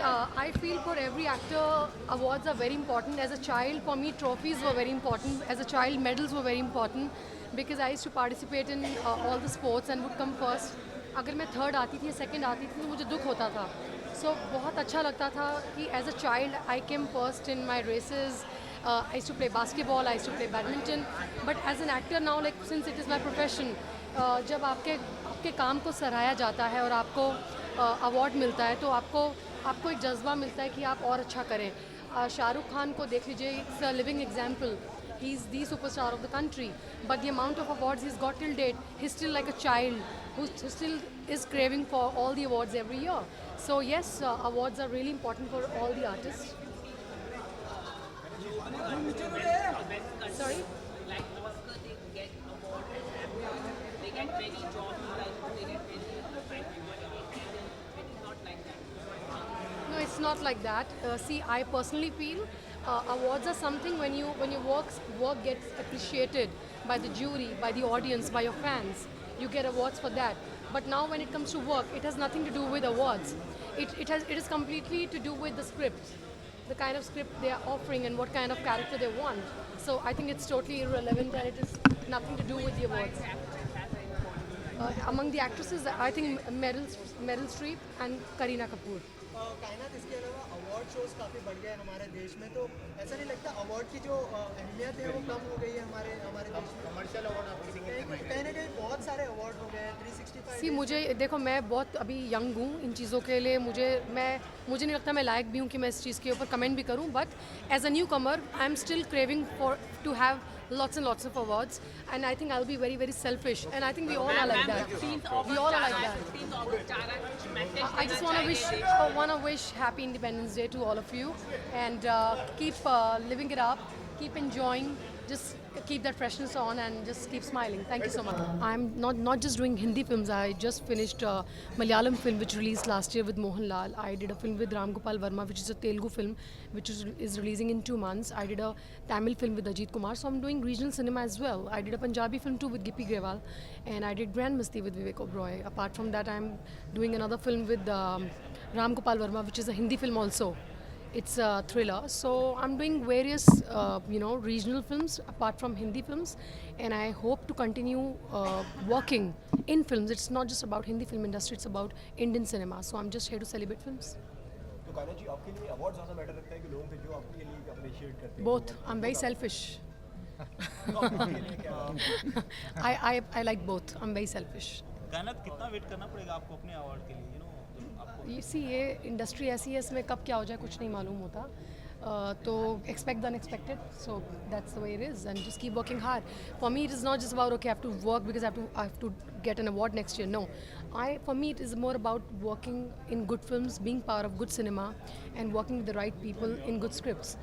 I feel for every actor, awards are very important. As a child, for me, trophies were very important. As a child, medals were very important because I used to participate in all the sports and would come first. अगर मैं third आती थी या second आती थी तो मुझे दुख होता था. So बहुत अच्छा लगता था कि as a child I came first in my races. I used to play basketball, I used to play badminton. But as an actor now, like since it is my profession, जब आपके काम को सराहा जाता है और आपको अवार्ड मिलता है तो आपको एक जज्बा मिलता है कि आप और अच्छा करें. शाहरुख खान को देख लीजिए, it's a living example. He's the superstar of the country, but the amount of awards he's got till date, he's still like a child who still is craving for all the awards every year. So yes, awards are really important for all the artists. Sorry? Like Oscar, they get award and they get many jobs, like they get many money, and it is not like that. No, it's not like that. See, I personally feel awards are something when your work gets appreciated by the jury, by the audience, by your fans. You get awards for that. But now when it comes to work, it has nothing to do with awards. It is completely to do with the script, the kind of script they are offering and what kind of character they want. So I think it's totally irrelevant and it is nothing to do with the awards. Among the actresses, I think Meryl Streep and Kareena Kapoor. कायनात, इसके अलावा award shows काफ़ी बढ़ गए हैं हमारे देश में, तो ऐसा नहीं लगता अवार्ड की जो अहमियत है वो कम हो गई है हमारे देश में? कमर्शियल अवार्ड आप कहीं ना कहीं बहुत सारे अवार्ड हो गए हैं, 365 सी मुझे देखो, मैं बहुत अभी यंग हूँ इन चीज़ों के लिए. मुझे नहीं लगता मैं लायक भी हूँ कि मैं इस चीज़ के ऊपर कमेंट भी करूँ. But as a newcomer I am still craving for to have lots and lots of awards, and I think I'll be very very selfish, and I think we all are like that. We all are like that. I just want to wish happy Independence Day to all of you, and keep living it up, keep enjoying, just keep that freshness on and just keep smiling. Thank you so much. I'm not just doing Hindi films. I just finished a Malayalam film which released last year with Mohanlal. I did a film with Ram Gopal Verma, which is a Telugu film which is releasing in 2 months. I did a Tamil film with Ajit Kumar, so I'm doing regional cinema as well. I did a Punjabi film too with Gippy Grewal, and I did Grand Masti with Vivek Oberoi. Apart from that, I'm doing another film with Ram Gopal Verma, which is a Hindi film also. It's a thriller. So I'm doing various, regional films apart from Hindi films, and I hope to continue working in films. It's not just about Hindi film industry; it's about Indian cinema. So I'm just here to celebrate films. तो कायनात जी, आपके लिए award ज़्यादा matter रखता है कि लोगों के जो आपके लिए अप्रिशिएट करते हैं? Both. I'm very selfish. I like both. I'm very selfish. कायनात, कितना वेट करना पड़ेगा आपको अपने अवार्ड के लिए? सी ये इंडस्ट्री ऐसी है, इसमें कब क्या हो जाए कुछ नहीं मालूम होता. तो expect the unexpected, so that's the way it is, and just keep working hard. For me it is not just about okay I have to work because I have to get an award next year. No, for me it is more about working in good films, being part of good cinema, and working with the right people in good scripts.